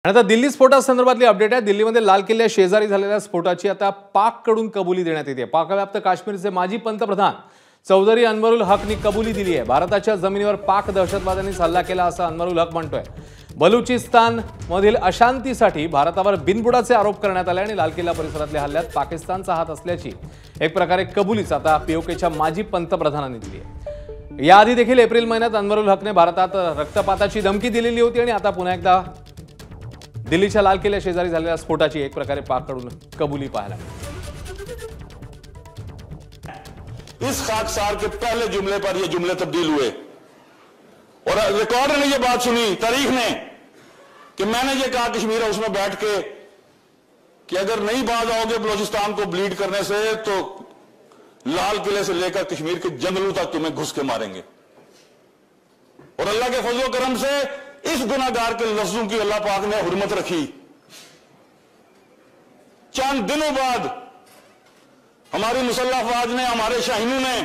आणि आता दिल्ली स्फोटासंदर्भातली अपडेट आहे। दिल्लीमध्ये लाल किल्ल्या शेजारी झालेल्या स्फोटाची आता पाककडून कबुली देण्यात येते। पाकव्याप्त काश्मीरचे माजी पंतप्रधान चौधरी अनवरुल हकनी कबुली दिली आहे। भारताच्या जमिनीवर पाक दहशतवाद्यांनी हल्ला केला असं अनवरुल हक म्हणतोय। बलुचिस्तान मधील अशांतीसाठी भारतावर बिनबुडाचे आरोप करण्यात आले आणि लाल किल्ला परिसरातल्या हल्ल्यात पाकिस्तानचा हात असल्याची एक प्रकारे कबुलीच आता पीओकेच्या माजी पंतप्रधानांनी दिली आहे। याआधी देखील एप्रिल महिन्यात अनवरुल हकने भारतात रक्तपाताची धमकी दिलेली होती आणि आता पुन्हा एकदा दिल्लीच्या लाल किल्ल्या शेजारी झालेल्या स्फोटाची एक प्रकारे पाककडून कबुली पाहायला इस खाकसार के पहले जुमले पर ये जुमले तब्दील हुए और रिकॉर्डर ने ये बात सुनी, तारीख ने, कि मैंने ये कहा कश्मीर हाउस में बैठ के कि अगर नहीं बाज आओगे बलूचिस्तान को ब्लीड करने से तो लाल किले से लेकर कश्मीर के जंगलों तक तुम्हें घुस के मारेंगे। और अल्लाह के फजलो करम से इस गुनाहगार के लफ्जों की अल्लाह पाक ने हुर्मत रखी। चंद दिनों बाद हमारी मुसल्लह अफवाज ने, हमारे शाहीनों ने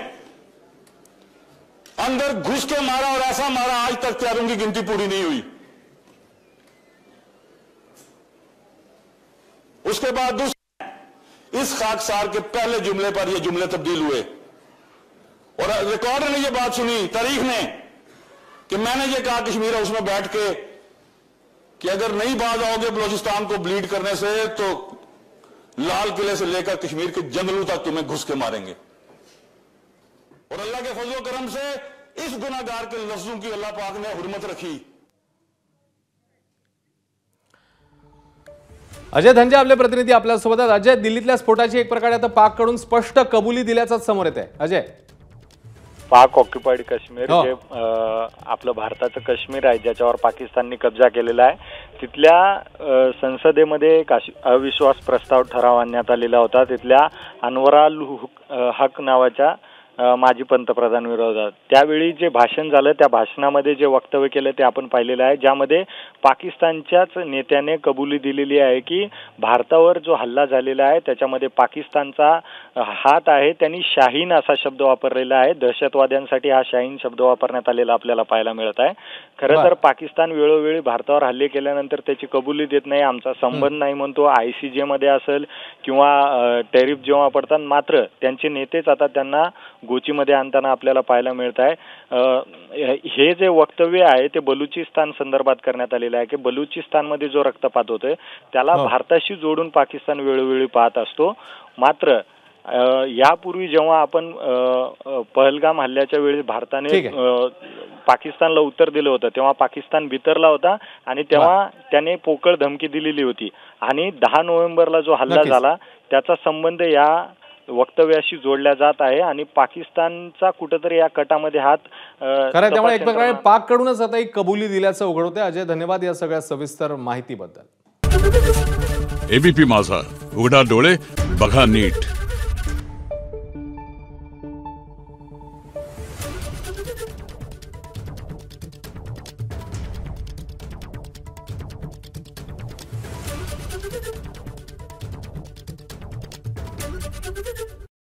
अंदर घुस के मारा और ऐसा मारा आज तक त्यारों की गिनती पूरी नहीं हुई। उसके बाद इस खाकसार के पहले जुमले पर ये जुमले तब्दील हुए और रिकॉर्डर ने ये बात सुनी, तारीख ने, कि मैंने ये कहा कश्मीर हाउस में बैठ के कि अगर नहीं बाज आओगे बलूचिस्तान को ब्लीड करने से तो लाल किले से लेकर कश्मीर के जंगलों तक तुम्हें घुस के मारेंगे। और अल्लाह के फजलो करम से इस गुनाहगार के लफ्जों की अल्लाह पाक ने हुर्मत रखी। अजय धंजे आपले प्रतिनिधी आपल्यासोबत आहेत। अजय, दिल्लीतल्या स्फोटाची एक प्रकारे आता पाककडून स्पष्ट कबुली दिल्याचं समोर येत आहे। अजय, पाक ऑक्युपाइड काश्मीर जे आपलं भारताचं काश्मीर आहे ज्याच्यावर पाकिस्तानने कब्जा केलेला आहे, तिथल्या संसदेमध्ये अविश्वास प्रस्ताव ठराव आणण्यात आलेला होता। तिथल्या अनवरुल हक नावाच्या माजी पंतप्रधान विरोधात त्यावेळी जे भाषण झालं त्या भाषणामध्ये जे वक्तव्य केलं ते आपण पाहिलेलं आहे, ज्यामध्ये पाकिस्तानच्याच नेत्याने कबुली दिलेली आहे की भारतावर जो हल्ला झालेला आहे त्याच्यामध्ये पाकिस्तानचा हात आहे। त्यांनी शाहीन असा शब्द वापरलेला आहे। दहशतवाद्यांसाठी हा शाहीन शब्द वापरण्यात आलेला आपल्याला पाहायला मिळत आहे। खरं तर पाकिस्तान वेळोवेळी भारतावर हल्ले केल्यानंतर त्याची कबुली देत नाही, आमचा संबंध नाही म्हणतो, ICJ मध्ये असेल किंवा टॅरिफ जेव्हा पडतात, मात्र त्यांचे नेतेच आता त्यांना गोचीमध्ये आणताना आपल्याला पाहायला मिळत आहे। हे जे वक्तव्य आहे ते बलुचिस्तान संदर्भात करण्यात आलेलं आहे की बलुचिस्तानमध्ये जो रक्तपात होतोय त्याला भारताशी जोडून पाकिस्तान वेळोवेळी पाहत असतो। मात्र यापूर्वी जेव्हा आपण पहलगाम हल्ल्याच्या वेळी भारताने पाकिस्तानला उत्तर दिलं होतं तेव्हा पाकिस्तान बिथरला होता आणि तेव्हा त्याने पोकळ धमकी दिलेली होती आणि 10 नोव्हेंबरला जो हल्ला झाला त्याचा संबंध या वक्तव्याशी जोडल्या जात आहे आणि पाकिस्तानचा कुठेतरी या कटामध्ये हात खरं, त्यामुळे एक प्रकारे पाककडूनच आता एक कबुली दिल्याचं उघड होते। अजय, धन्यवाद या सगळ्या सविस्तर माहितीबद्दल। एबीपी माझा, उघडा डोळे बघा नीट। Thank you.